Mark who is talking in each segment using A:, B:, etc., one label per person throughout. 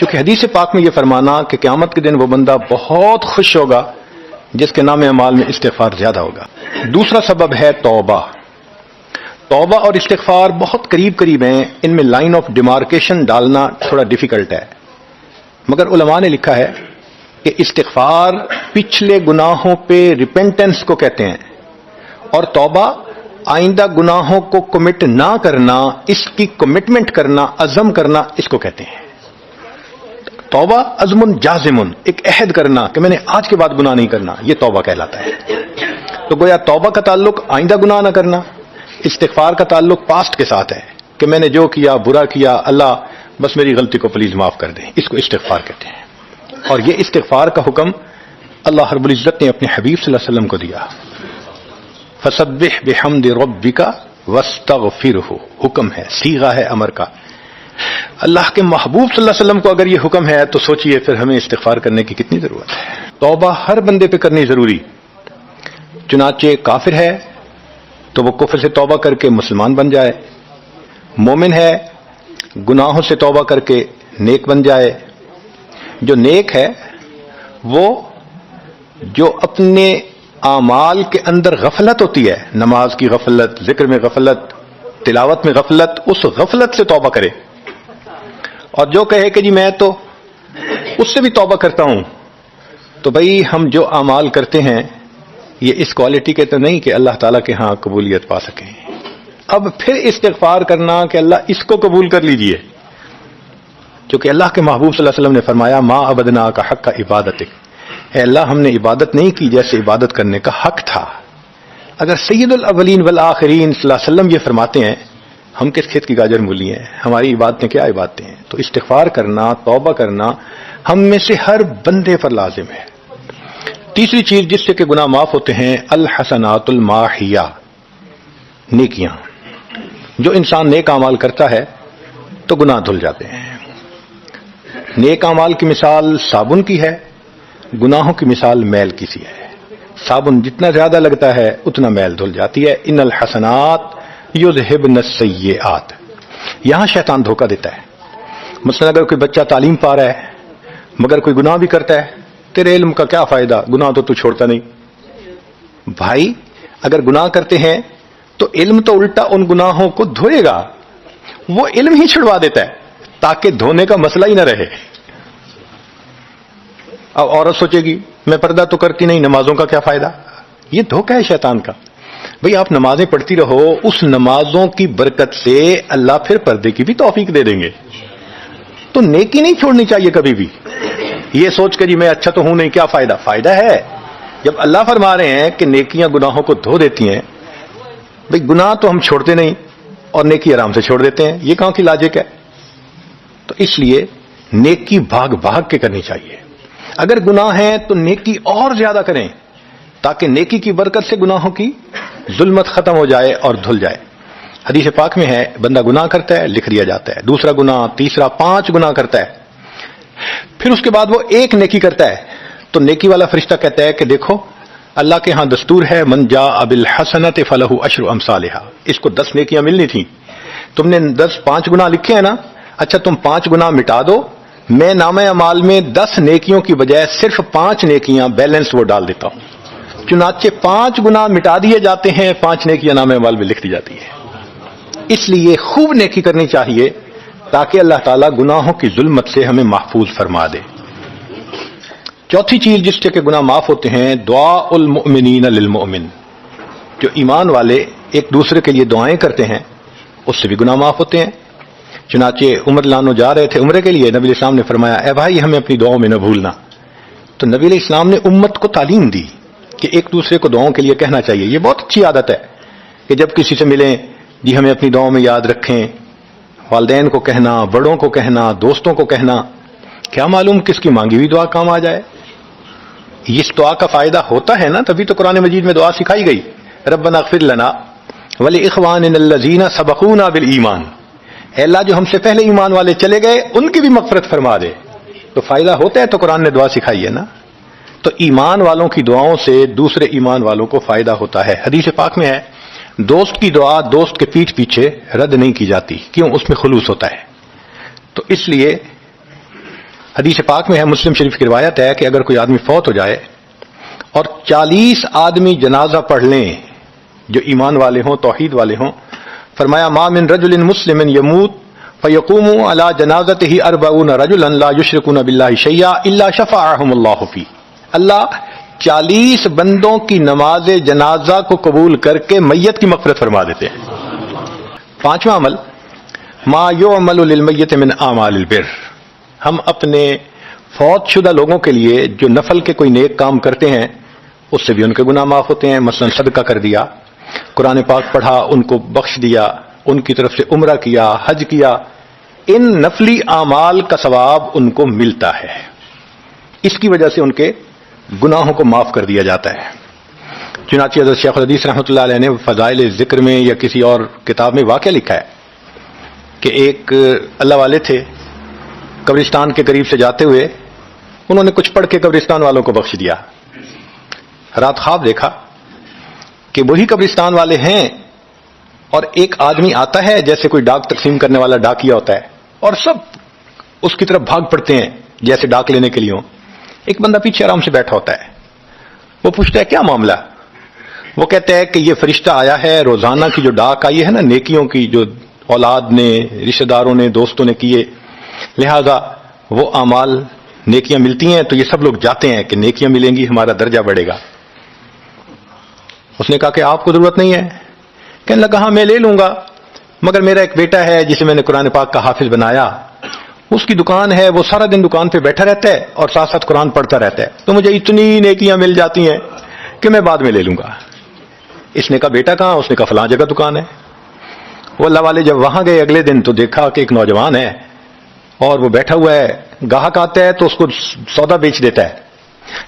A: چونکہ حدیث پاک میں یہ فرمانا کہ قیامت کے دن وہ بندہ بہت خوش ہوگا جس کے نام اعمال میں استغفار زیادہ ہوگا۔ دوسرا سبب ہے توبہ۔ توبہ اور استغفار بہت قریب قریب ہیں، ان میں لائن آف ڈیمارکیشن ڈالنا تھوڑا ڈیفیکلٹ ہے، مگر علماء نے لکھا ہے کہ استغفار پچھلے گناہوں پہ ریپینٹنس کو کہتے ہیں، اور توبہ آئندہ گناہوں کو کمٹ نہ کرنا، اس کی کمٹمنٹ کرنا، عزم کرنا، اس کو کہتے ہیں۔ توبہ عزم جازم، ایک عہد کرنا کہ میں نے آج کے بعد گناہ نہیں کرنا، یہ توبہ کہلاتا ہے۔ تو گویا توبہ کا تعلق آئندہ گناہ نہ کرنا، استغفار کا تعلق پاسٹ کے ساتھ ہے کہ میں نے جو کیا برا کیا، اللہ بس میری غلطی کو پلیز معاف کر دیں، اس کو استغفار کہتے ہیں۔ اور یہ استغفار کا حکم اللہ رب العزت نے اپنے حبیب صلی اللہ علیہ وسلم کو دیا، فسبح بحمد ربک واستغفرہ، حکم ہے، صیغہ ہے امر کا۔ اللہ کے محبوب صلی اللہ علیہ وسلم کو اگر یہ حکم ہے تو سوچئے پھر ہمیں استغفار کرنے کی کتنی ضرورت ہے۔ توبہ ہر بندے پہ کرنی ضروری، چنانچہ کافر ہے تو وہ کفر سے توبہ کر کے مسلمان بن جائے، مومن ہے گناہوں سے توبہ کر کے نیک بن جائے۔ جو نیک ہے وہ جو اپنے اعمال کے اندر غفلت ہوتی ہے، نماز کی غفلت، ذکر میں غفلت، تلاوت میں غفلت، اس غفلت سے توبہ کرے، اور جو کہے کہ جی میں تو اس سے بھی توبہ کرتا ہوں، تو بھئی ہم جو اعمال کرتے ہیں یہ اس کوالٹی کے تو نہیں کہ اللہ تعالیٰ کے ہاں قبولیت پا سکیں۔ اب پھر استغفار کرنا کہ اللہ اس کو قبول کر لیجئے، کیونکہ اللہ کے محبوب صلی اللہ علیہ وسلم نے فرمایا ما عبدنا کا حق کا عبادتک، اے اللہ ہم نے عبادت نہیں کی جیسے عبادت کرنے کا حق تھا۔ اگر سید الاولین والآخرین صلی اللہ علیہ وسلم یہ فرماتے ہیں، ہم کس کھیت کی گاجر مولی ہیں، ہماری عبادتیں کیا عبادتیں ہیں؟ تو استغفار کرنا، توبہ کرنا ہم میں سے ہر بندے پر لازم ہے۔ تیسری چیز جس سے کہ گناہ معاف ہوتے ہیں، الحسنات الماحیہ، نیکیاں۔ جو انسان نیک اعمال کرتا ہے تو گناہ دھل جاتے ہیں۔ نیک اعمال کی مثال صابن کی ہے، گناہوں کی مثال میل کی سی ہے۔ صابن جتنا زیادہ لگتا ہے اتنا میل دھل جاتی ہے۔ ان الحسنات یذہبن السیئات، یہاں شیطان دھوکہ دیتا ہے۔ مثلا اگر کوئی بچہ تعلیم پا رہا ہے مگر کوئی گناہ بھی کرتا ہے، تیرے علم کا کیا فائدہ، گناہ تو چھوڑتا نہیں۔ بھائی اگر گناہ کرتے ہیں تو علم تو الٹا ان گناہوں کو دھوئے گا، وہ علم ہی چھڑوا دیتا ہے تاکہ دھونے کا مسئلہ ہی نہ رہے۔ اب عورت سوچے گی میں پردہ تو کرتی نہیں، نمازوں کا کیا فائدہ؟ یہ دھوکہ ہے شیطان کا۔ بھئی آپ نمازیں پڑھتی رہو، اس نمازوں کی برکت سے اللہ پھر پردے کی بھی توفیق دے دیں گے۔ تو نیکی نہیں چھوڑنی چاہیے کبھی بھی، یہ سوچ کے جی میں اچھا تو ہوں نہیں، کیا فائدہ؟ فائدہ ہے، جب اللہ فرما رہے ہیں کہ نیکیاں گناہوں کو دھو دیتی ہیں۔ بھئی گناہ تو ہم چھوڑتے نہیں اور نیکی آرام سے چھوڑ دیتے ہیں، یہ کہاں کی لاجک ہے؟ تو اس لیے نیکی بھاگ بھاگ کے کرنی چاہیے۔ اگر گناہ ہیں تو نیکی اور زیادہ کریں تاکہ نیکی کی برکت سے گناہوں کی ظلمت ختم ہو جائے اور دھل جائے۔ حدیث پاک میں ہے بندہ گناہ کرتا ہے لکھ دیا جاتا ہے، دوسرا گناہ، تیسرا، 5 گناہ کرتا ہے، پھر اس کے بعد وہ ایک نیکی کرتا ہے تو نیکی والا فرشتہ کہتا ہے کہ دیکھو اللہ کے ہاں دستور ہے من جاء بالحسنۃ فلہ عشر امثالھا، اس کو 10 نیکیاں ملنی تھیں، تم نے 5 گناہ لکھے ہیں نا، اچھا تم 5 گناہ مٹا دو، میں نامہ اعمال میں 10 نیکیوں کی بجائے صرف 5 نیکیاں بیلنس وہ ڈال دیتا ہوں۔ چنانچہ 5 گناہ مٹا دیے جاتے ہیں، 5 نیکیاں نامہ اعمال میں لکھ دی جاتی ہے۔ اس لیے خوب نیکی کرنی چاہیے تاکہ اللہ تعالیٰ گناہوں کی ظلمت سے ہمیں محفوظ فرما دے۔ چوتھی چیز جس سے کہ گناہ معاف ہوتے ہیں، دعاء المؤمنین للمؤمن، جو ایمان والے ایک دوسرے کے لیے دعائیں کرتے ہیں اس سے بھی گناہ معاف ہوتے ہیں۔ چنانچہ عمر لانو جا رہے تھے عمرے کے لیے، نبی علیہ السلام نے فرمایا اے بھائی ہمیں اپنی دعاؤں میں نہ بھولنا۔ تو نبی علیہ السلام نے امت کو تعلیم دی کہ ایک دوسرے کو دعاؤں کے لیے کہنا چاہیے۔ یہ بہت اچھی عادت ہے کہ جب کسی سے ملیں جی ہمیں اپنی دعاؤں میں یاد رکھیں، والدین کو کہنا، بڑوں کو کہنا، دوستوں کو کہنا، کیا معلوم کس کی مانگی ہوئی دعا کام آ جائے۔ اس دعا کا فائدہ ہوتا ہے نا، تبھی تو قرآن مجید میں دعا سکھائی گئی، ربنا اغفر لنا ولاخواننا الذین سبقونا بالایمان، اے اللہ جو ہم سے پہلے ایمان والے چلے گئے ان کی بھی مغفرت فرما دے۔ تو فائدہ ہوتا ہے تو قرآن نے دعا سکھائی ہے نا۔ تو ایمان والوں کی دعاؤں سے دوسرے ایمان والوں کو فائدہ ہوتا ہے۔ حدیث پاک میں ہے دوست کی دعا دوست کے پیٹھ پیچھے رد نہیں کی جاتی، کیوں؟ اس میں خلوص ہوتا ہے۔ تو اس لیے حدیث پاک میں ہے، مسلم شریف کی روایت ہے کہ اگر کوئی آدمی فوت ہو جائے اور 40 آدمی جنازہ پڑھ لیں جو ایمان والے ہوں، توحید والے ہوں، فرمایا ما من رجل مسلم یموت فیقوم علی جنازتہ 40 رجلا لا یشرکون باللہ شیئا الا شفعهم اللہ فی، اللہ 40 بندوں کی نماز جنازہ کو قبول کر کے میت کی مغفرت فرما دیتے ہیں۔ پانچواں عمل ما یعمل للمیت من اعمال البر، ہم اپنے فوت شدہ لوگوں کے لیے جو نفل کے کوئی نیک کام کرتے ہیں اس سے بھی ان کے گناہ معاف ہوتے ہیں، مثلا صدقہ کر دیا، قرآن پاک پڑھا، ان کو بخش دیا، ان کی طرف سے عمرہ کیا، حج کیا، ان نفلی اعمال کا ثواب ان کو ملتا ہے، اس کی وجہ سے ان کے گناہوں کو معاف کر دیا جاتا ہے۔ چنانچہ حضرت شیخ الحدیث رحمۃ اللہ علیہ نے فضائل ذکر میں یا کسی اور کتاب میں واقعہ لکھا ہے کہ ایک اللہ والے تھے، قبرستان کے قریب سے جاتے ہوئے انہوں نے کچھ پڑھ کے قبرستان والوں کو بخش دیا۔ رات خواب دیکھا کہ وہی قبرستان والے ہیں اور ایک آدمی آتا ہے جیسے کوئی ڈاک تقسیم کرنے والا ڈاکیا ہوتا ہے، اور سب اس کی طرف بھاگ پڑتے ہیں جیسے ڈاک لینے کے لیے ہوں۔ ایک بندہ پیچھے آرام سے بیٹھا ہوتا ہے، وہ پوچھتا ہے کیا معاملہ؟ وہ کہتا ہے کہ یہ فرشتہ آیا ہے، روزانہ کی جو ڈاک آئی ہے نا نیکیوں کی، جو اولاد نے، رشتہ داروں نے، دوستوں نے کیے، لہذا وہ اعمال نیکیاں ملتی ہیں تو یہ سب لوگ جاتے ہیں کہ نیکیاں ملیں گی، ہمارا درجہ بڑھے گا۔ اس نے کہا کہ آپ کو ضرورت نہیں ہے؟ کہنے لگا ہاں میں لے لوں گا، مگر میرا ایک بیٹا ہے جسے میں نے قرآن پاک کا حافظ بنایا، اس کی دکان ہے، وہ سارا دن دکان پہ بیٹھا رہتا ہے اور ساتھ ساتھ قرآن پڑھتا رہتا ہے، تو مجھے اتنی نیکیاں مل جاتی ہیں کہ میں بعد میں لے لوں گا۔ اس نے کہا بیٹا کہاں؟ اس نے کہا فلاں جگہ دکان ہے۔ وہ اللہ والے جب وہاں گئے اگلے دن تو دیکھا کہ ایک نوجوان ہے اور وہ بیٹھا ہوا ہے، گاہک آتا ہے تو اس کو سودا بیچ دیتا ہے،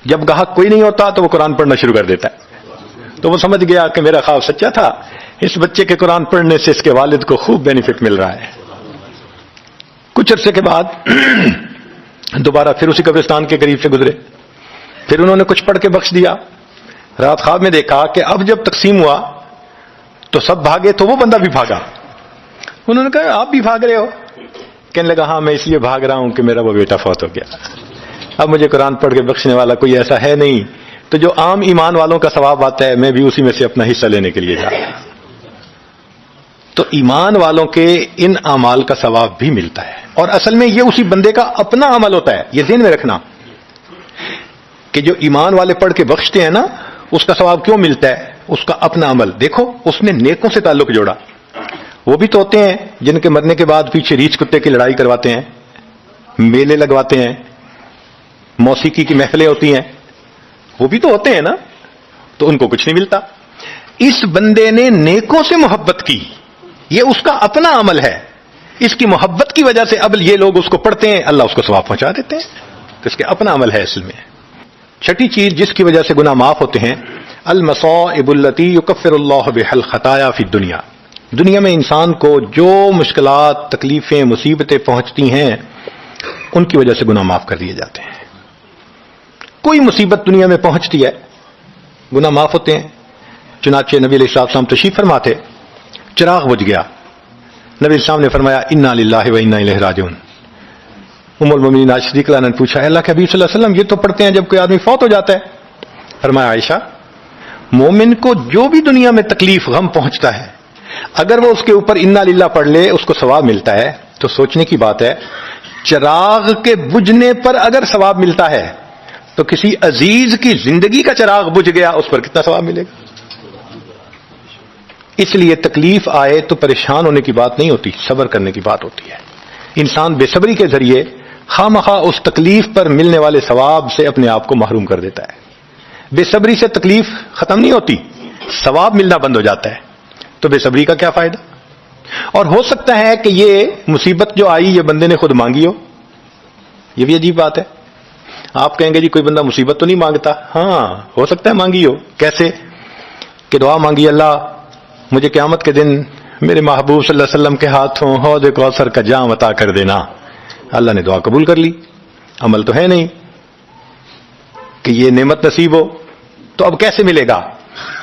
A: جب گاہک کوئی نہیں ہوتا تو وہ قرآن پڑھنا شروع کر دیتا ہے۔ تو وہ سمجھ گیا کہ میرا خواب سچا تھا، اس بچے کے قرآن پڑھنے سے اس کے والد کو خوب بینیفٹ مل رہا ہے۔ کچھ عرصے کے بعد دوبارہ پھر اسی قبرستان کے قریب سے گزرے، پھر انہوں نے کچھ پڑھ کے بخش دیا۔ رات خواب میں دیکھا کہ اب جب تقسیم ہوا تو سب بھاگے تو وہ بندہ بھی بھاگا۔ انہوں نے کہا آپ بھی بھاگ رہے ہو؟ کہنے لگا ہاں میں اس لیے بھاگ رہا ہوں کہ میرا وہ بیٹا فوت ہو گیا، اب مجھے قرآن پڑھ کے بخشنے والا کوئی ایسا ہے نہیں، تو جو عام ایمان والوں کا ثواب آتا ہے میں بھی اسی میں سے اپنا حصہ لینے کے لیے جا رہا ہوں۔ تو ایمان والوں کے ان اعمال کا ثواب بھی ملتا ہے، اور اصل میں یہ اسی بندے کا اپنا عمل ہوتا ہے۔ یہ ذہن میں رکھنا کہ جو ایمان والے پڑھ کے بخشتے ہیں نا، اس کا ثواب کیوں ملتا ہے؟ اس کا اپنا عمل۔ دیکھو اس نے نیکوں سے تعلق جوڑا، وہ بھی تو ہوتے ہیں جن کے مرنے کے بعد پیچھے ریچھ کتے کی لڑائی کرواتے ہیں، میلے لگواتے ہیں، موسیقی کی محفلیں ہوتی ہیں، وہ بھی تو ہوتے ہیں نا، تو ان کو کچھ نہیں ملتا۔ اس بندے نے نیکوں سے محبت کی، یہ اس کا اپنا عمل ہے، اس کی محبت کی وجہ سے اب یہ لوگ اس کو پڑھتے ہیں، اللہ اس کو ثواب پہنچا دیتے ہیں، تو اس کے اپنا عمل ہے اصل میں۔ چھٹی چیز جس کی وجہ سے گناہ معاف ہوتے ہیں، المصائب التی یکفر اللہ بها الخطایا فی الدنیا، دنیا میں انسان کو جو مشکلات، تکلیفیں، مصیبتیں پہنچتی ہیں ان کی وجہ سے گناہ معاف کر دیے جاتے ہیں۔ کوئی مصیبت دنیا میں پہنچتی ہے گناہ معاف ہوتے ہیں۔ چنانچہ نبی علیہ السلام تشریف فرما تھے، چراغ بجھ گیا، نبی السلام نے فرمایا انا للہ و انا الیہ راجعون۔ ام المؤمنین عائشہ صدیقہ نے پوچھا اللہ کے حبیب صلی اللہ علیہ وسلم یہ تو پڑھتے ہیں جب کوئی آدمی فوت ہو جاتا ہے؟ فرمایا عائشہ مومن کو جو بھی دنیا میں تکلیف غم پہنچتا ہے اگر وہ اس کے اوپر انا للہ پڑھ لے اس کو ثواب ملتا ہے، تو سوچنے کی بات ہے چراغ کے بجھنے پر اگر ثواب ملتا ہے تو کسی عزیز کی زندگی کا چراغ بجھ گیا اس پر کتنا ثواب ملے گا؟ اس لیے تکلیف آئے تو پریشان ہونے کی بات نہیں ہوتی، صبر کرنے کی بات ہوتی ہے۔ انسان بے صبری کے ذریعے خواہ اس تکلیف پر ملنے والے ثواب سے اپنے آپ کو محروم کر دیتا ہے۔ بے صبری سے تکلیف ختم نہیں ہوتی، ثواب ملنا بند ہو جاتا ہے، تو بے صبری کا کیا فائدہ؟ اور ہو سکتا ہے کہ یہ مصیبت جو آئی یہ بندے نے خود مانگی ہو، یہ بھی عجیب بات ہے۔ آپ کہیں گے جی کوئی بندہ مصیبت تو نہیں مانگتا، ہاں ہو سکتا ہے مانگی ہو۔ کیسے؟ کہ دعا مانگی اللہ مجھے قیامت کے دن میرے محبوب صلی اللہ علیہ وسلم کے ہاتھوں حوض کوثر کا جام عطا کر دینا، اللہ نے دعا قبول کر لی، عمل تو ہے نہیں کہ یہ نعمت نصیب ہو، تو اب کیسے ملے گا؟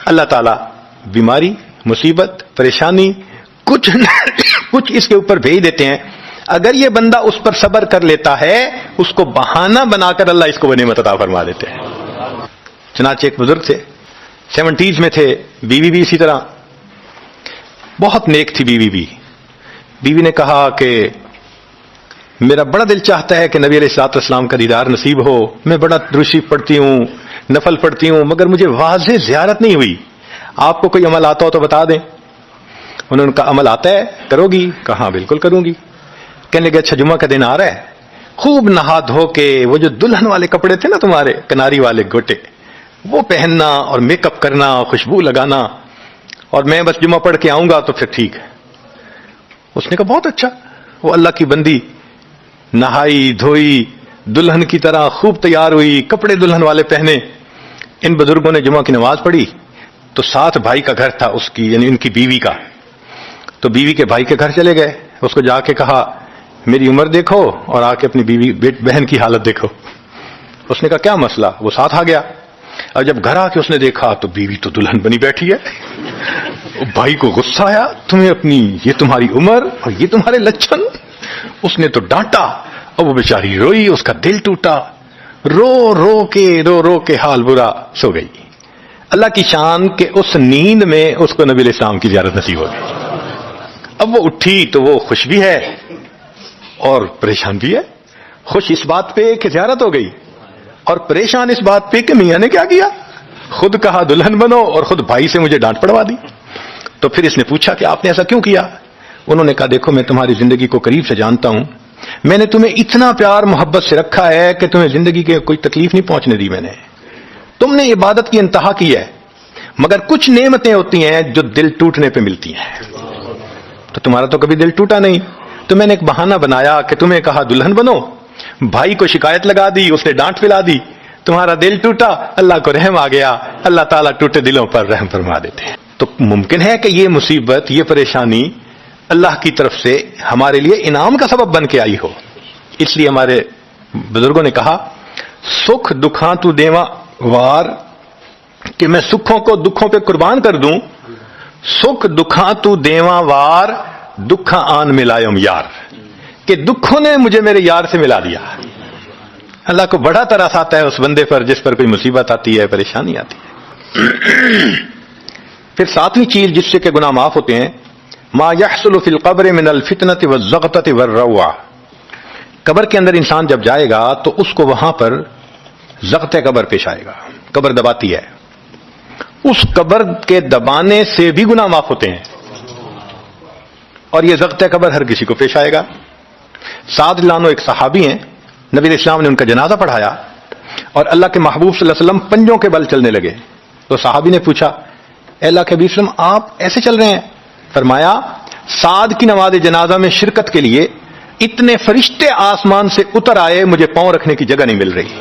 A: اللہ تعالیٰ بیماری، مصیبت، پریشانی کچھ اس کے اوپر بھیج دیتے ہیں۔ اگر یہ بندہ اس پر صبر کر لیتا ہے اس کو بہانہ بنا کر اللہ اس کو نعمت عطا فرما دیتے ہیں. چنانچہ ایک بزرگ تھے 70s میں تھے, بیوی بھی اسی طرح, بہت نیک تھی بیوی بھی. بیوی نے کہا کہ میرا بڑا دل چاہتا ہے کہ نبی علیہ الصلوۃ والسلام کا دیدار نصیب ہو, میں بڑا درود شریف پڑھتی ہوں, نفل پڑھتی ہوں, مگر مجھے واضح زیارت نہیں ہوئی. آپ کو کوئی عمل آتا ہو تو بتا دیں. انہوں نے کہا عمل آتا ہے, کرو گی؟ کہا بالکل کروں گی. کہنے لگے اچھا جمعہ کا دن آ رہا ہے, خوب نہا دھو کے وہ جو دلہن والے کپڑے تھے نا تمہارے کناری والے گوٹے, وہ پہننا اور میک اپ کرنا, خوشبو لگانا, اور میں بس جمعہ پڑھ کے آؤں گا تو پھر ٹھیک ہے. اس نے کہا بہت اچھا. وہ اللہ کی بندی نہائی دھوئی دلہن کی طرح خوب تیار ہوئی, کپڑے دلہن والے پہنے. ان بزرگوں نے جمعہ کی نماز پڑھی تو ساتھ بھائی کا گھر تھا اس کی, یعنی ان کی بیوی کا. تو بیوی کے بھائی کے گھر چلے گئے, اس کو جا کے کہا میری عمر دیکھو اور آ کے اپنی بیوی بہن کی حالت دیکھو. اس نے کہا کیا مسئلہ؟ وہ ساتھ آ گیا. اور جب گھر آ کے اس نے دیکھا تو بیوی تو دلہن بنی بیٹھی ہے. بھائی کو غصہ آیا, تمہیں اپنی یہ تمہاری عمر اور یہ تمہارے لچھن. اس نے تو ڈانٹا اور وہ بیچاری روئی, اس کا دل ٹوٹا, رو رو کے حال برا, سو گئی. اللہ کی شان کہ اس نیند میں اس کو نبی علیہ السلام کی زیارت نصیب ہو گئی. اب وہ اٹھی تو وہ خوش بھی ہے اور پریشان بھی ہے. خوش اس بات پہ کہ زیارت ہو گئی, اور پریشان اس بات پہ کہ میاں نے کیا کیا, خود کہا دلہن بنو اور خود بھائی سے مجھے ڈانٹ پڑوا دی. تو پھر اس نے پوچھا کہ آپ نے ایسا کیوں کیا؟ انہوں نے کہا دیکھو میں تمہاری زندگی کو قریب سے جانتا ہوں, میں نے تمہیں اتنا پیار محبت سے رکھا ہے کہ تمہیں زندگی کے کوئی تکلیف نہیں پہنچنے دی. میں نے تم نے عبادت کی انتہا کی ہے, مگر کچھ نعمتیں ہوتی ہیں جو دل ٹوٹنے پہ ملتی ہیں. تو تمہارا تو کبھی دل ٹوٹا نہیں, تو میں نے ایک بہانہ بنایا کہ تمہیں کہا دلہن بنو, بھائی کو شکایت لگا دی, اس نے ڈانٹ پلا دی, تمہارا دل ٹوٹا, اللہ کو رحم آ گیا, اللہ تعالیٰ ٹوٹے دلوں پر رحم فرما دیتے ہیں. تو ممکن ہے کہ یہ مصیبت, یہ پریشانی اللہ کی طرف سے ہمارے لیے انعام کا سبب بن کے آئی ہو. اس لیے ہمارے بزرگوں نے کہا سکھ دکھاں تو دیواں وار, کہ میں سکھوں کو دکھوں پہ قربان کر دوں. سکھ دکھاں تو دیواں وار, دکھاں آن ملائم یار, کہ دکھوں نے مجھے میرے یار سے ملا دیا. اللہ کو بڑا ترس آتا ہے اس بندے پر جس پر کوئی مصیبت آتی ہے, پریشانی آتی ہے. پھر ساتویں چیز جس سے کہ گناہ معاف ہوتے ہیں, ما یحصل فی القبر من الفتنۃ والزغطۃ والروع. قبر کے اندر انسان جب جائے گا تو اس کو وہاں پر زغط قبر پیش آئے گا. قبر دباتی ہے, اس قبر کے دبانے سے بھی گناہ معاف ہوتے ہیں, اور یہ زغط قبر ہر کسی کو پیش آئے گا. سعد لانو ایک صحابی ہیں, نبی علیہ السلام نے ان کا جنازہ پڑھایا اور اللہ کے محبوب صلی اللہ علیہ وسلم پنجوں کے بل چلنے لگے. تو صحابی نے پوچھا اے اللہ کے حبیب صلی اللہ علیہ وسلم آپ ایسے چل رہے ہیں؟ فرمایا سعد کی نماز جنازہ میں شرکت کے لیے اتنے فرشتے آسمان سے اتر آئے, مجھے پاؤں رکھنے کی جگہ نہیں مل رہی.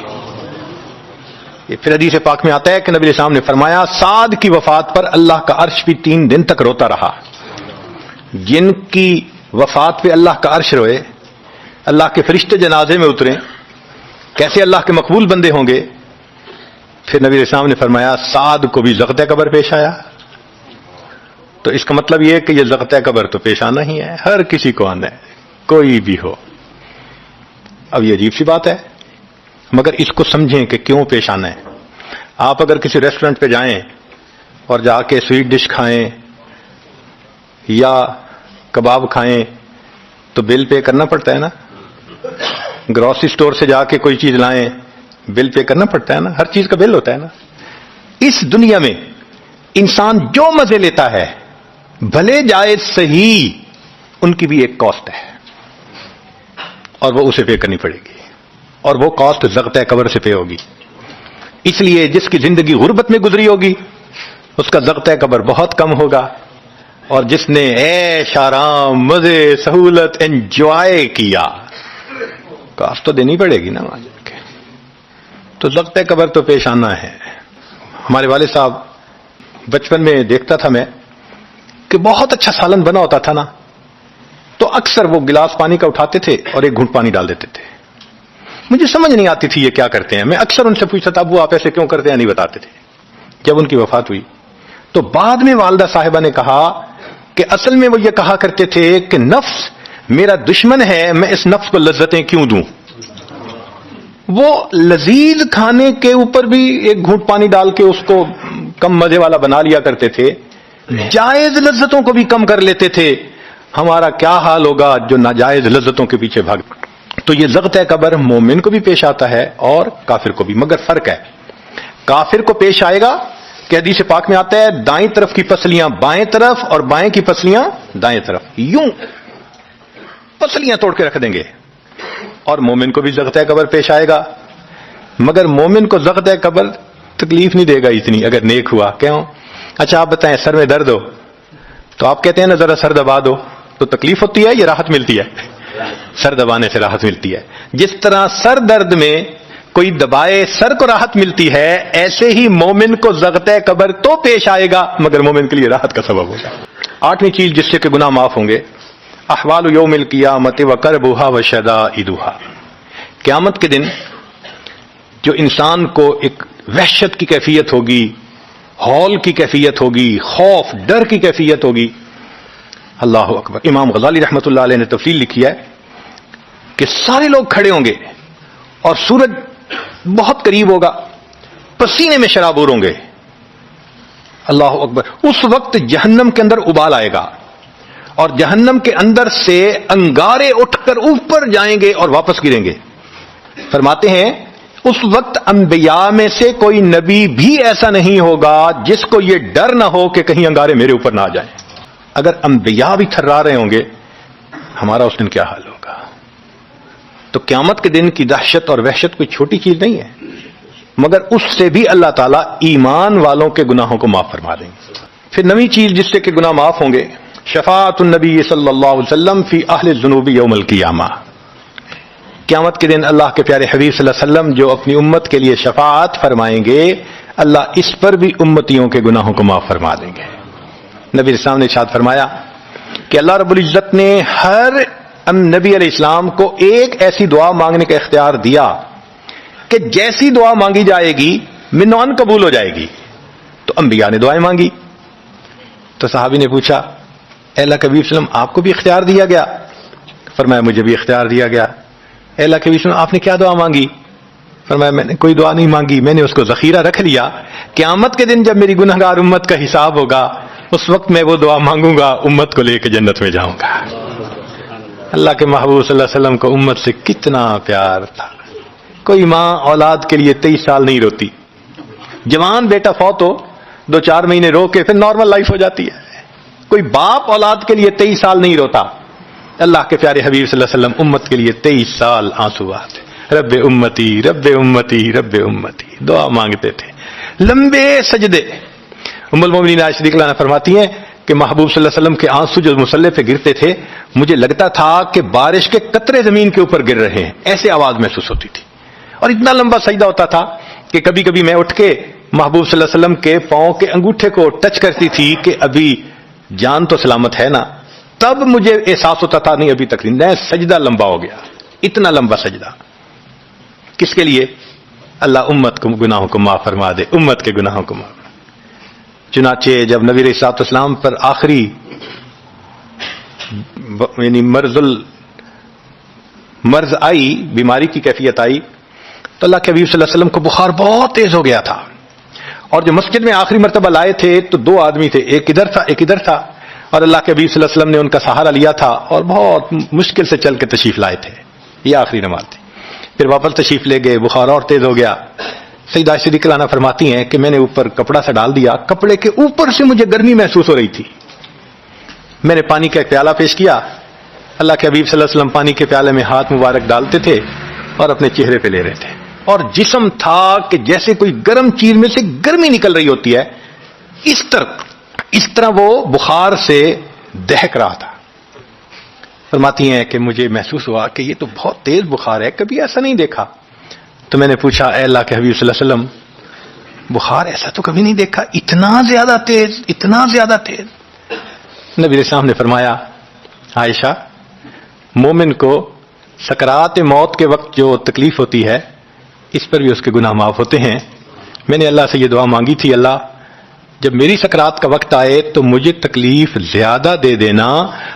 A: یہ پھر حدیث پاک میں آتا ہے کہ نبی علیہ السلام نے فرمایا سعد کی وفات پر اللہ کا عرش بھی 3 دن تک روتا رہا. جن کی وفات پہ اللہ کا عرش روئے, اللہ کے فرشتے جنازے میں اتریں, کیسے اللہ کے مقبول بندے ہوں گے. پھر نبی علیہ السلام نے فرمایا سعد کو بھی زغط قبر پیش آیا. تو اس کا مطلب یہ ہے کہ یہ زغط قبر تو پیش آنا ہی ہے, ہر کسی کو آنا ہے, کوئی بھی ہو. اب یہ عجیب سی بات ہے, مگر اس کو سمجھیں کہ کیوں پیش آنا ہے. آپ اگر کسی ریسٹورنٹ پہ جائیں اور جا کے سویٹ ڈش کھائیں یا کباب کھائیں تو بل پے کرنا پڑتا ہے نا. گروسری سٹور سے جا کے کوئی چیز لائیں, بل پے کرنا پڑتا ہے نا, ہر چیز کا بل ہوتا ہے نا. اس دنیا میں انسان جو مزے لیتا ہے بھلے جائز صحیح, ان کی بھی ایک کاسٹ ہے اور وہ اسے پے کرنی پڑے گی, اور وہ کاسٹ زغط قبر سے پے ہوگی. اس لیے جس کی زندگی غربت میں گزری ہوگی اس کا زغط قبر بہت کم ہوگا, اور جس نے عیش آرام مزے سہولت انجوائے کیا کاسٹ تو دینی پڑے گی نا وہاں جا کے. تو زغط قبر تو پیش آنا ہے. ہمارے والد صاحب بچپن میں دیکھتا تھا میں کہ بہت اچھا سالن بنا ہوتا تھا نا, تو اکثر وہ گلاس پانی کا اٹھاتے تھے اور ایک گھونٹ پانی ڈال دیتے تھے. مجھے سمجھ نہیں آتی تھی یہ کیا کرتے ہیں. میں اکثر ان سے پوچھتا تھا ابو آپ ایسے کیوں کرتے ہیں, نہیں بتاتے تھے. جب ان کی وفات ہوئی تو بعد میں والدہ صاحبہ نے کہا کہ اصل میں وہ یہ کہا کرتے تھے کہ نفس میرا دشمن ہے، میں اس نفس کو لذتیں کیوں دوں؟ وہ لذیذ کھانے کے اوپر بھی ایک گھونٹ پانی ڈال کے اس کو کم مزے والا بنا لیا کرتے تھے، جائز لذتوں کو بھی کم کر لیتے تھے. ہمارا کیا حال ہوگا جو ناجائز لذتوں کے پیچھے بھاگ. تو یہ ضغط قبر مومن کو بھی پیش آتا ہے اور کافر کو بھی، مگر فرق ہے. کافر کو پیش آئے گا کہ حدیث پاک میں آتا ہے دائیں طرف کی پسلیاں بائیں طرف اور بائیں کی پسلیاں دائیں طرف، یوں پسلیاں توڑ کے رکھ دیں گے. اور مومن کو بھی ضغط قبر پیش آئے گا، مگر مومن کو ضغط قبر تکلیف نہیں دے گا اتنی اگر نیک ہوا. کیوں؟ اچھا آپ بتائیں، سر میں درد ہو تو آپ کہتے ہیں نا ذرا سر دبا دو، تو تکلیف ہوتی ہے یا راحت ملتی ہے؟ سر دبانے سے راحت ملتی ہے. جس طرح سر درد میں کوئی دبائے سر کو راحت ملتی ہے، ایسے ہی مومن کو ضغط قبر تو پیش آئے گا مگر مومن کے لیے راحت کا سبب ہوگا. 8ویں چیز جس سے کہ گناہ معاف ہوں گے، احوال یوم القیامت وکربھا وشدائدھا. قیامت کے دن جو انسان کو ایک وحشت کی کیفیت ہوگی، ہول کی کیفیت ہوگی، خوف ڈر کی کیفیت ہوگی. اللہ اکبر. امام غزالی رحمۃ اللہ علیہ نے تفصیل لکھی ہے کہ سارے لوگ کھڑے ہوں گے اور سورج بہت قریب ہوگا، پسینے میں شرابور ہوں گے. اللہ اکبر. اس وقت جہنم کے اندر ابال آئے گا اور جہنم کے اندر سے انگارے اٹھ کر اوپر جائیں گے اور واپس گریں گے. فرماتے ہیں اس وقت انبیاء میں سے کوئی نبی بھی ایسا نہیں ہوگا جس کو یہ ڈر نہ ہو کہ کہیں انگارے میرے اوپر نہ آ جائیں. اگر انبیاء بھی تھرا رہے ہوں گے، ہمارا اس دن کیا حال ہوگا؟ تو قیامت کے دن کی دہشت اور وحشت کوئی چھوٹی چیز نہیں ہے، مگر اس سے بھی اللہ تعالیٰ ایمان والوں کے گناہوں کو معاف فرما دیں گے. پھر 9ویں چیز جس سے کہ گناہ معاف ہوں گے، شفاعت النبی صلی اللہ علیہ وسلم فی اہل الذنوب یوم القیامہ. قیامت کے دن اللہ کے پیارے حبیب صلی اللہ علیہ وسلم جو اپنی امت کے لیے شفاعت فرمائیں گے، اللہ اس پر بھی امتیوں کے گناہوں کو معاف فرما دیں گے. نبی اسلام نے ارشاد فرمایا کہ اللہ رب العزت نے ہر نبی علیہ السلام کو ایک ایسی دعا مانگنے کا اختیار دیا کہ جیسی دعا مانگی جائے گی منوان قبول ہو جائے گی. تو انبیاء نے دعائیں مانگی. تو صحابی نے پوچھا اے اللہ کے حبیب صلی اللہ علیہ وسلم آپ کو بھی اختیار دیا گیا؟ فرمایا مجھے بھی اختیار دیا گیا. اے اللہ کے حبیب صلی اللہ علیہ وسلم آپ نے کیا دعا مانگی؟ فرمایا میں نے کوئی دعا نہیں مانگی، میں نے اس کو ذخیرہ رکھ لیا. قیامت کے دن جب میری گنہگار امت کا حساب ہوگا اس وقت میں وہ دعا مانگوں گا، امت کو لے کے جنت میں جاؤں گا. اللہ کے محبوب صلی اللہ علیہ وسلم کو امت سے کتنا پیار تھا. کوئی ماں اولاد کے لیے 23 سال نہیں روتی. جوان بیٹا فوت ہو 2-4 مہینے رو کے پھر نارمل لائف ہو جاتی ہے. کوئی باپ اولاد کے لیے 23 سال نہیں روتا. اللہ کے پیارے حبیب صلی اللہ علیہ وسلم امت کے لیے 23 سال آنسو آتے، رب امتی رب امتی رب امتی دعا مانگتے تھے، لمبے سجدے. ام المومنین عائشہ رضی اللہ عنہا فرماتی ہیں کہ محبوب صلی اللہ علیہ وسلم کے آنسو جو مصلی پہ گرتے تھے مجھے لگتا تھا کہ بارش کے قطرے زمین کے اوپر گر رہے ہیں، ایسے آواز محسوس ہوتی تھی. اور اتنا لمبا سجدہ ہوتا تھا کہ کبھی کبھی میں اٹھ کے محبوب صلی اللہ علیہ وسلم کے پاؤں کے انگوٹھے کو ٹچ کرتی تھی کہ ابھی جان تو سلامت ہے نا. تب مجھے احساس ہوتا تھا نہیں ابھی تک نہیں، سجدہ لمبا ہو گیا. اتنا لمبا سجدہ کس کے لیے؟ اللہ امت کو گناہوں کو معاف فرما دے، امت کے گناہوں کو معاف. چنانچہ جب نبی علیہ الصلوۃ والسلام پر آخری یعنی مرض آئی، بیماری کی کیفیت آئی، تو اللہ کے حبیب صلی اللہ علیہ وسلم کو بخار بہت تیز ہو گیا تھا. اور جو مسجد میں آخری مرتبہ لائے تھے تو 2 آدمی تھے، ایک ادھر تھا ایک ادھر تھا، اور اللہ کے حبیب صلی اللہ علیہ وسلم نے ان کا سہارا لیا تھا اور بہت مشکل سے چل کے تشریف لائے تھے. یہ آخری نماز تھی. پھر واپس تشریف لے گئے، بخار اور تیز ہو گیا. سیدہ عائشہ رضی اللہ عنہا فرماتی ہیں کہ میں نے اوپر کپڑا سا ڈال دیا، کپڑے کے اوپر سے مجھے گرمی محسوس ہو رہی تھی. میں نے پانی کا ایک پیالہ پیش کیا، اللہ کے حبیب صلی اللہ علیہ وسلم پانی کے پیالے میں ہاتھ مبارک ڈالتے تھے اور اپنے چہرے پہ لے رہے تھے، اور جسم تھا کہ جیسے کوئی گرم چیز میں سے گرمی نکل رہی ہوتی ہے، اس طرح وہ بخار سے دہک رہا تھا. فرماتی ہیں کہ مجھے محسوس ہوا کہ یہ تو بہت تیز بخار ہے، کبھی ایسا نہیں دیکھا. تو میں نے پوچھا اے اللہ کے حبیب صلی اللہ علیہ وسلم بخار ایسا تو کبھی نہیں دیکھا، اتنا زیادہ تیز اتنا زیادہ تیز. نبی علیہ السلام نے فرمایا عائشہ، مومن کو سکرات موت کے وقت جو تکلیف ہوتی ہے اس پر بھی اس کے گناہ معاف ہوتے ہیں. میں نے اللہ سے یہ دعا مانگی تھی، اللہ جب میری سکرات کا وقت آئے تو مجھے تکلیف زیادہ دے دینا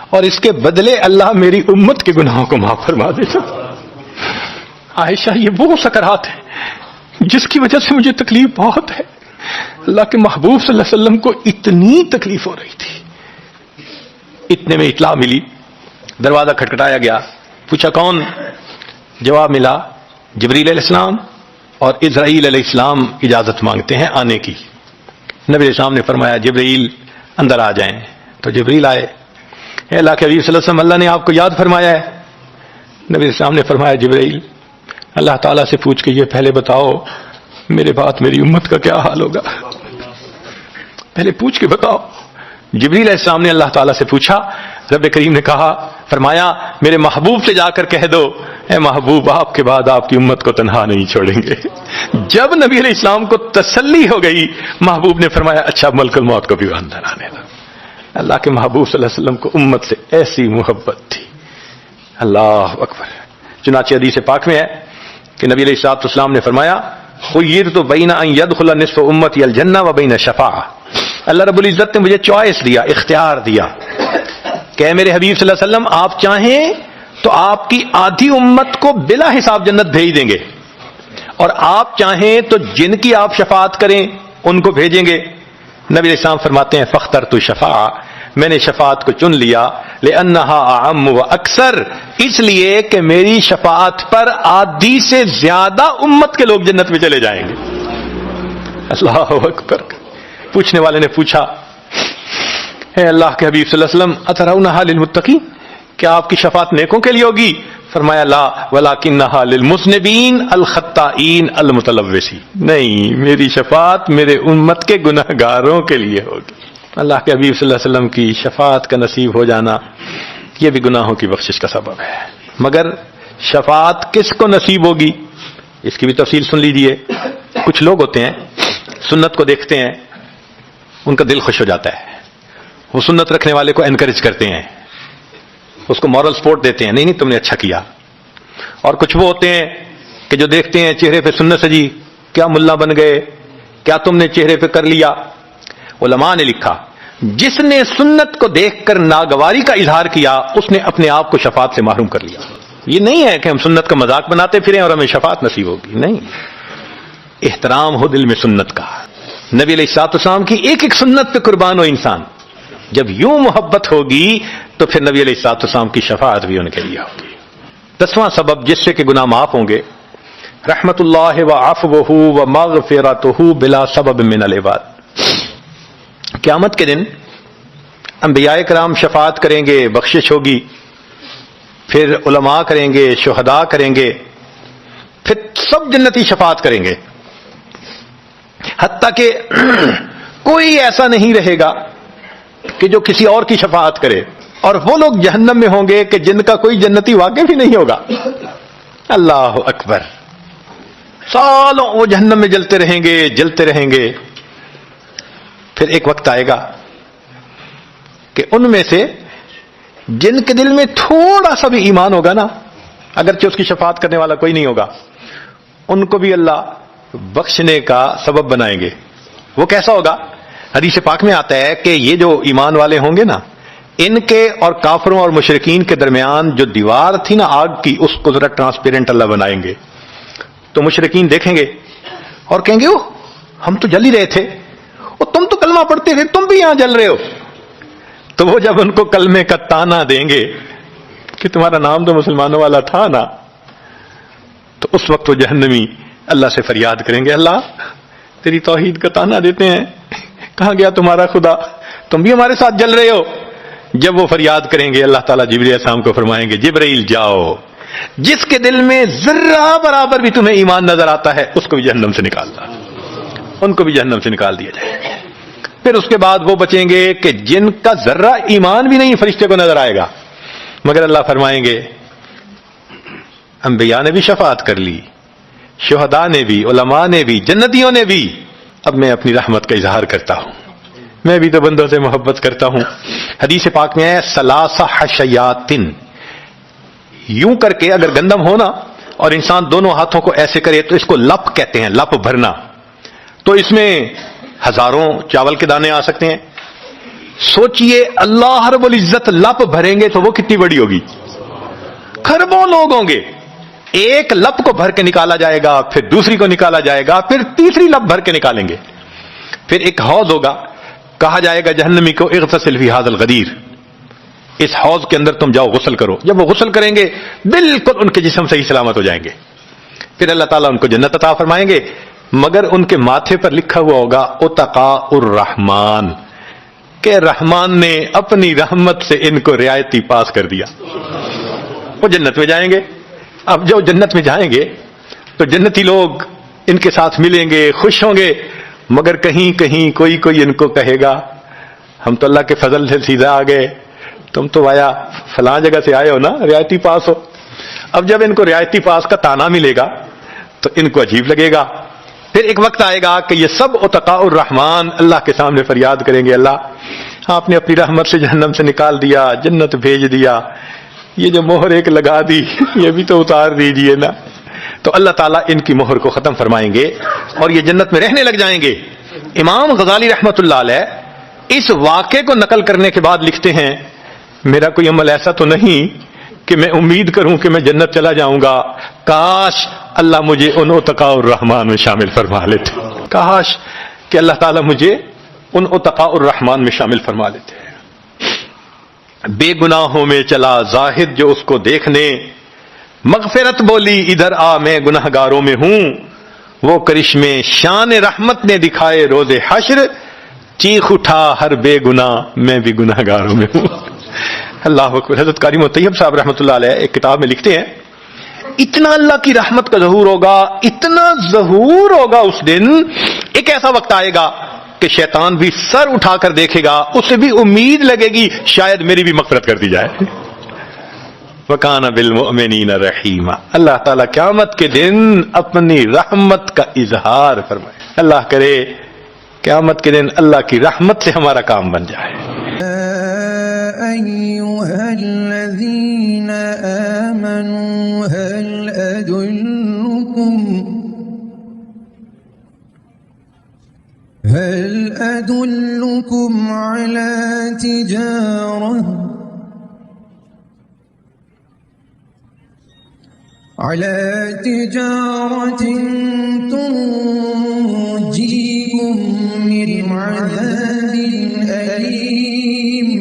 A: اور اس کے بدلے اللہ میری امت کے گناہوں کو معاف فرما دینا۔ عائشہ یہ وہ سکرات ہے جس کی وجہ سے مجھے تکلیف بہت ہے، اللہ کے محبوب صلی اللہ علیہ وسلم کو اتنی تکلیف ہو رہی تھی۔ اتنے میں اطلاع ملی، دروازہ کھٹکھٹایا گیا، پوچھا کون؟ جواب ملا جبریل علیہ السلام اور اسرائیل علیہ السلام اجازت مانگتے ہیں آنے کی۔ نبی علیہ السلام نے فرمایا جبریل اندر آ جائیں، تو جبریل آئے۔ اے اللہ کے حبیب صلی اللہ علیہ وسلم، اللہ نے آپ کو یاد فرمایا ہے۔ نبی علیہ السلام نے فرمایا جبریل اللہ تعالیٰ سے پوچھ کے یہ پہلے بتاؤ میرے بعد میری امت کا کیا حال ہوگا، پہلے پوچھ کے بتاؤ۔ جبریل علیہ السلام نے اللہ تعالیٰ سے پوچھا، رب کریم نے کہا، فرمایا میرے محبوب سے جا کر کہہ دو اے محبوب آپ کے بعد آپ کی امت کو تنہا نہیں چھوڑیں گے۔ جب نبی علیہ السلام کو تسلی ہو گئی، محبوب نے فرمایا اچھا ملک الموت کو بھی اندر آنے دو۔ اللہ کے محبوب صلی اللہ علیہ وسلم کو امت سے ایسی محبت تھی، اللہ اکبر۔ چنانچہ حدیث پاک میں ہے کہ نبی علیہ السلام نے فرمایا خیرت بین ان یدخل نصف امتی الجنہ و بین شفاعہ، اللہ رب العزت نے مجھے چوائس دیا، اختیار دیا کہ اے میرے حبیب صلی اللہ علیہ وسلم آپ چاہیں تو آپ کی آدھی امت کو بلا حساب جنت بھیج دیں گے، اور آپ چاہیں تو جن کی آپ شفاعت کریں ان کو بھیجیں گے۔ نبی علیہ السلام فرماتے ہیں فاخترت الشفاعہ، میں نے شفاعت کو چن لیا، لأنہا اعم و اکثر، اس لیے کہ میری شفاعت پر آدھی سے زیادہ امت کے لوگ جنت میں چلے جائیں گے۔ اللہ اکبر۔ پوچھنے والے نے پوچھا اے اللہ کے حبیب صلی اللہ علیہ وسلم اترونہا للمتقین، کیا آپ کی شفاعت نیکوں کے لیے ہوگی؟ فرمایا لا ولکنہا للمذنبین الخطائین المتلوثین، نہیں میری شفاعت میرے امت کے گناہگاروں کے لیے ہوگی۔ اللہ کے حبیب صلی اللہ علیہ وسلم کی شفاعت کا نصیب ہو جانا یہ بھی گناہوں کی بخشش کا سبب ہے، مگر شفاعت کس کو نصیب ہوگی اس کی بھی تفصیل سن لیجئے۔ کچھ لوگ ہوتے ہیں سنت کو دیکھتے ہیں ان کا دل خوش ہو جاتا ہے، وہ سنت رکھنے والے کو انکریج کرتے ہیں، اس کو مورل سپورٹ دیتے ہیں، نہیں نہیں تم نے اچھا کیا۔ اور کچھ وہ ہوتے ہیں کہ جو دیکھتے ہیں چہرے پہ سنت سجی، کیا ملا بن گئے، کیا تم نے چہرے پہ کر لیا۔ علماء نے لکھا جس نے سنت کو دیکھ کر ناگواری کا اظہار کیا اس نے اپنے آپ کو شفاعت سے محروم کر لیا۔ یہ نہیں ہے کہ ہم سنت کا مذاق بناتے پھریں اور ہمیں شفاعت نصیب ہوگی، نہیں، احترام ہو دل میں سنت کا۔ نبی علیہ السلام کی ایک ایک سنت پہ قربان ہو انسان، جب یوں محبت ہوگی تو پھر نبی علیہ السلام کی شفاعت بھی ان کے لیے ہوگی۔ 10واں سبب جس سے کہ گناہ معاف ہوں گے، رحمت اللہ و عفوہ و مغفرتہ بلا سبب من العباد۔ قیامت کے دن انبیاء کرام شفاعت کریں گے، بخشش ہوگی، پھر علماء کریں گے، شہداء کریں گے، پھر سب جنتی شفاعت کریں گے، حتیٰ کہ کوئی ایسا نہیں رہے گا کہ جو کسی اور کی شفاعت کرے، اور وہ لوگ جہنم میں ہوں گے کہ جن کا کوئی جنتی واقع بھی نہیں ہوگا۔ اللہ اکبر، سالوں وہ جہنم میں جلتے رہیں گے، جلتے رہیں گے۔ پھر ایک وقت آئے گا کہ ان میں سے جن کے دل میں تھوڑا سا بھی ایمان ہوگا نا، اگرچہ اس کی شفاعت کرنے والا کوئی نہیں ہوگا، ان کو بھی اللہ بخشنے کا سبب بنائیں گے۔ وہ کیسا ہوگا؟ حدیث پاک میں آتا ہے کہ یہ جو ایمان والے ہوں گے نا، ان کے اور کافروں اور مشرکین کے درمیان جو دیوار تھی نا آگ کی، اس کو ذرا ٹرانسپیرنٹ اللہ بنائیں گے۔ تو مشرکین دیکھیں گے اور کہیں گے اوہ ہم تو جل ہی رہے تھے، اور تم تو کلمہ پڑھتے تھے، تم بھی یہاں جل رہے ہو۔ تو وہ جب ان کو کلمے کا تانا دیں گے کہ تمہارا نام تو مسلمانوں والا تھا نا، تو اس وقت وہ جہنمی اللہ سے فریاد کریں گے، اللہ تیری توحید کا تانا دیتے ہیں، کہاں گیا تمہارا خدا، تم بھی ہمارے ساتھ جل رہے ہو۔ جب وہ فریاد کریں گے اللہ تعالیٰ جبرائیل علیہ السلام کو فرمائیں گے جبرائیل جاؤ، جس کے دل میں ذرہ برابر بھی تمہیں ایمان نظر آتا ہے اس کو بھی جہنم سے نکالنا، ان کو بھی جہنم سے نکال دیا جائے۔ پھر اس کے بعد وہ بچیں گے کہ جن کا ذرہ ایمان بھی نہیں فرشتے کو نظر آئے گا، مگر اللہ فرمائیں گے انبیاء نے بھی شفاعت کر لی، شہداء نے بھی، علماء نے بھی، جنتیوں نے بھی، اب میں اپنی رحمت کا اظہار کرتا ہوں، میں بھی تو بندوں سے محبت کرتا ہوں۔ حدیث پاک میں ہے ثلاثہ حشیاتن، یوں کر کے اگر گندم ہونا اور انسان دونوں ہاتھوں کو ایسے کرے تو اس کو لپ کہتے ہیں، لپ بھرنا، تو اس میں ہزاروں چاول کے دانے آ سکتے ہیں. سوچئے اللہ رب العزت لپ بھریں گے تو وہ کتنی بڑی ہوگی. کھربوں لوگ ہوں گے. ایک لپ کو بھر کے نکالا جائے گا, پھر دوسری کو نکالا جائے گا, پھر تیسری لپ بھر کے نکالیں گے. پھر ایک حوض ہوگا, کہا جائے گا جہنمی کو اغتسل فی ھذا الغدیر, اس حوض کے اندر تم جاؤ غسل کرو. جب وہ غسل کریں گے بالکل ان کے جسم صحیح سلامت ہو جائیں گے. پھر اللہ تعالیٰ ان کو جنت عطا فرمائیں گے, مگر ان کے ماتھے پر لکھا ہوا ہوگا اتقاء الرحمن, کہ رحمان نے اپنی رحمت سے ان کو رعایتی پاس کر دیا. وہ جنت میں جائیں گے. اب جو جنت میں جائیں گے تو جنتی لوگ ان کے ساتھ ملیں گے, خوش ہوں گے, مگر کہیں کہیں کوئی ان کو کہے گا ہم تو اللہ کے فضل سے سیدھا آ گئے, تم تو آیا فلاں جگہ سے آئے ہو نا, رعایتی پاس ہو. اب جب ان کو رعایتی پاس کا تانا ملے گا تو ان کو عجیب لگے گا. پھر ایک وقت آئے گا کہ یہ سب اتقاء الرحمن اللہ کے سامنے فریاد کریں گے, اللہ آپ نے اپنی رحمت سے جہنم سے نکال دیا, جنت بھیج دیا, یہ جو مہر ایک لگا دی یہ بھی تو اتار دیجئے نا. تو اللہ تعالیٰ ان کی مہر کو ختم فرمائیں گے اور یہ جنت میں رہنے لگ جائیں گے. امام غزالی رحمۃ اللہ علیہ اس واقعے کو نقل کرنے کے بعد لکھتے ہیں, میرا کوئی عمل ایسا تو نہیں کہ میں امید کروں کہ میں جنت چلا جاؤں گا, کاش اللہ مجھے ان اتقاء الرحمن میں شامل فرما لیتے, کاش کہ اللہ تعالیٰ مجھے ان اتقاء الرحمن میں شامل فرما لیتے. بے گناہوں میں چلا زاہد جو اس کو دیکھنے, مغفرت بولی ادھر آ میں گناہ گاروں میں ہوں, وہ کرشمے شان رحمت نے دکھائے روز حشر, چیخ اٹھا ہر بے گناہ میں بھی گناہ گاروں میں ہوں. اللہ اکبر. حضرت قاری مطیب صاحب رحمۃ اللہ علیہ ایک کتاب میں لکھتے ہیں, اتنا اللہ کی رحمت کا ظہور ہوگا, اتنا ظہور ہوگا اس دن, ایک ایسا وقت آئے گا کہ شیطان بھی سر اٹھا کر دیکھے گا, اسے بھی امید لگے گی شاید میری بھی مغفرت کر دی جائے. وَكَانَ بِالْمُؤْمِنِينَ رَحِيمًا. اللہ تعالیٰ قیامت کے دن اپنی رحمت کا اظہار فرمائے. اللہ کرے قیامت کے دن اللہ کی رحمت سے ہمارا کام بن جائے.
B: أيها الذين آمنوا هل أدلكم على تجارة تنجيكم من عذاب أليم.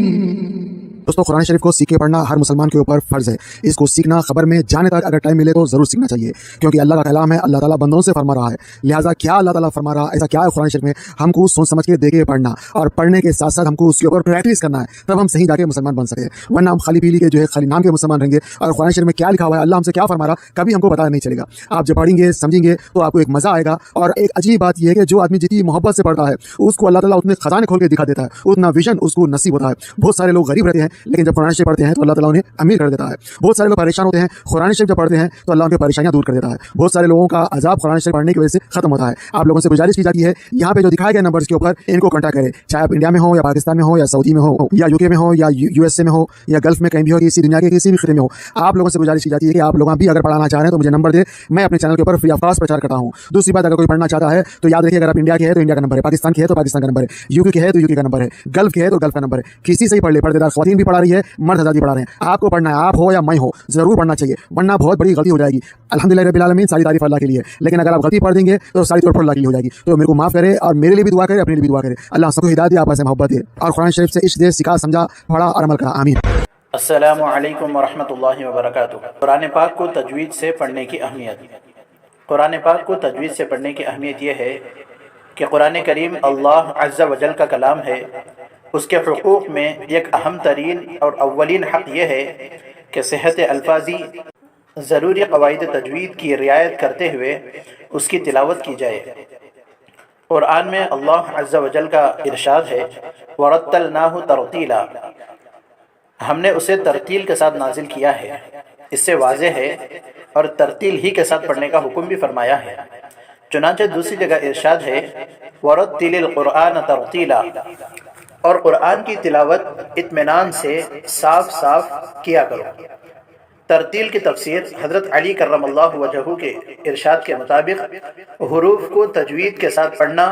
C: دوستو قرآن شریف کو سیکھ کے پڑھنا ہر مسلمان کے اوپر فرض ہے. اس کو سیکھنا خبر میں جانے تک اگر ٹائم ملے تو ضرور سیکھنا چاہیے, کیونکہ اللہ کا کلام ہے, اللہ تعالیٰ بندوں سے فرما رہا ہے. لہٰذا کیا اللہ تعالیٰ فرما رہا ہے, ایسا کیا ہے قرآن شریف میں, ہم کو سوچ سمجھ کے دیکھ کے پڑھنا, اور پڑھنے کے ساتھ ساتھ ہم کو اس کے اوپر پریکٹس کرنا ہے, تب ہم صحیح جا کے مسلمان بن سکتے ہیں. ورنہ ہم خالی پیلی کے جو ہے خالی نام کے مسلمان رہیں گے, اور قرآن شریف میں کیا لکھا ہوا ہے, اللہ ہم سے کیا فرما رہا, کبھی ہم کو پتہ نہیں چلے گا. آپ جب پڑھیں گے سمجھیں گے تو آپ کو ایک مزہ آئے گا. اور ایک عجیب بات یہ ہے کہ جو آدمی جتنی محبت سے پڑھتا ہے اس کو اللہ تعالیٰ اتنے خزانے کھول کے دکھا دیتا ہے, اتنا ویژن اس کو نصیب ہوتا ہے. بہت سارے لوگ غریب رہتے ہیں لیکن جب قرآن شریف پڑھتے ہیں تو اللہ تعالیٰ انہیں امیر کر دیتا ہے. بہت سارے لوگ پریشان ہوتے ہیں, قرآن شریف جب پڑھتے ہیں تو اللہ ان کی پریشانیاں دور کر دیتا ہے. بہت سارے لوگوں کا عذاب قرآن شریف پڑھنے کی وجہ سے ختم ہوتا ہے. آپ لوگوں سے گزارش کی جاتی ہے یہاں پہ جو دکھائے گئے نمبرز کے اوپر ان کو کانٹیکٹ کریں, چاہے آپ انڈیا میں ہو یا پاکستان میں ہو یا سعودی میں ہو یا UK میں ہو یا USA میں ہو یا گلف میں کہیں بھی ہو, کسی دنیا کے کسی بھی خطے میں ہو. آپ لوگوں سے گزارش کی جاتی ہے کہ آپ لوگ بھی اگر پڑھانا چاہ رہے ہیں تو مجھے نمبر دے, میں اپنے چینل کے اوپر فری آف کاسٹ پرچار کرتا ہوں. دوسری بات, اگر کوئی پڑھنا چاہتا ہے تو یاد رکھیے, اگر آپ انڈیا کے ہیں تو انڈیا کا نمبر ہے, پاکستان کے ہے تو پاکستان کا نمبر ہے, UK کے ہے تو UK کا نمبر ہے, گلف کے ہے تو گلف کا نمبر ہے. کسی سے ہی پڑھ لے, پردے دار خواتین بھی پڑھا رہی ہے, مرد حضرات بھی پڑھا رہے ہیں. آپ کو پڑھنا ہے, آپ ہو یا میں ہو, ضرور پڑھنا چاہیے, ورنہ بہت بڑی غلطی ہو جائے گی. الحمدللہ رب العالمین, ساری تعریف اللہ کے لیے, لیکن اگر آپ غلطی پڑھ دیں گے تو ساری طور پر اللہ کے لیے ہو جائے گی. تو میرے کو معاف کرے اور میرے لیے بھی دعا کرے, اپنے لیے بھی دعا کرے. اللہ سب کو ہدایت دے, آپ سے محبت دے, اور قرآن شریف سے عشق دے, سکھا, سمجھا, پڑھا اور عمل کرا. آمین.
D: السلام علیکم ورحمۃ اللہ وبرکاتہ. قرآن پاک کو تجوید سے پڑھنے کی اہمیت. قرآن پاک کو تجوید سے پڑھنے کی اہمیت یہ ہے کہ قرآن کریم اللہ عز و جل کا کلام ہے. اس کے حقوق میں ایک اہم ترین اور اولین حق یہ ہے کہ صحت الفاظی, ضروری قواعد تجوید کی رعایت کرتے ہوئے اس کی تلاوت کی جائے. قرآن میں اللہ عز و جل کا ارشاد ہے, وَرَتَّلْنَاهُ تَرْتِيلًا, ہم نے اسے ترتیل کے ساتھ نازل کیا ہے. اس سے واضح ہے, اور ترتیل ہی کے ساتھ پڑھنے کا حکم بھی فرمایا ہے. چنانچہ دوسری جگہ ارشاد ہے, وَرَتِّلِ الْقُرْآنَ تَرْتِيلًا, اور قرآن کی تلاوت اطمینان سے صاف صاف کیا کرو. ترتیل کی تفسیر حضرت علی کرم اللہ وجہہ کے ارشاد کے مطابق حروف کو تجوید کے ساتھ پڑھنا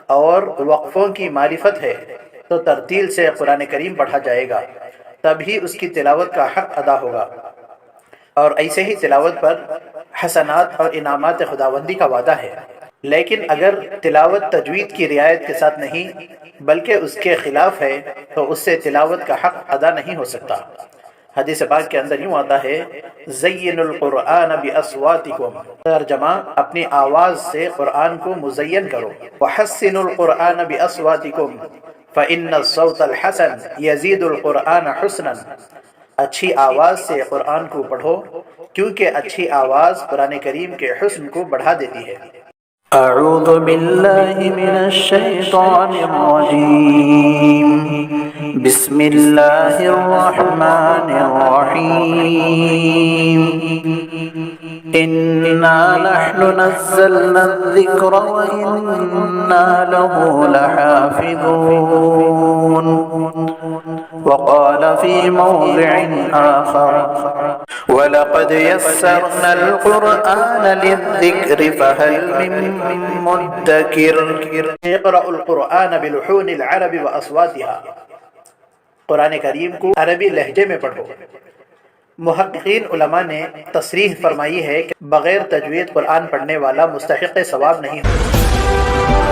D: اور وقفوں کی معرفت ہے تو ترتیل سے قرآن کریم پڑھا جائے گا، تبھی اس کی تلاوت کا حق ادا ہوگا، اور ایسے ہی تلاوت پر حسنات اور انعامات خداوندی کا وعدہ ہے۔ لیکن اگر تلاوت تجوید کی رعایت کے ساتھ نہیں بلکہ اس کے خلاف ہے تو اس سے تلاوت کا حق ادا نہیں ہو سکتا۔ حدیث پاک کے اندر یوں آتا ہے زین القرآن باصواتکم، ترجمہ اپنی آواز سے قرآن کو مزین کرو، وحسن القرآن باصواتکم فإن الصوت الحسن یزید القرآن حسنا، اچھی آواز سے قرآن کو پڑھو کیونکہ اچھی آواز قرآن کریم کے حسن کو بڑھا دیتی ہے۔ اعوذ باللہ من الشیطان الرجیم، بسم اللہ الرحمن الرحیم، انا نحن نزلنا الذکر وانا له لحافظون، وقال في موضع آخر وَلَقَدْ يَسَّرْنَا الْقُرْآنَ لِلذِّكْرِ فَهَلْ مِن مُدَّكِرٍ اقرأوا القرآن بلحون العرب وأصواتها، قرآن کریم کو عربی لہجے میں پڑھو۔ محققین علماء نے تصریح فرمائی ہے کہ بغیر تجوید قرآن پڑھنے والا مستحق ثواب نہیں ہو۔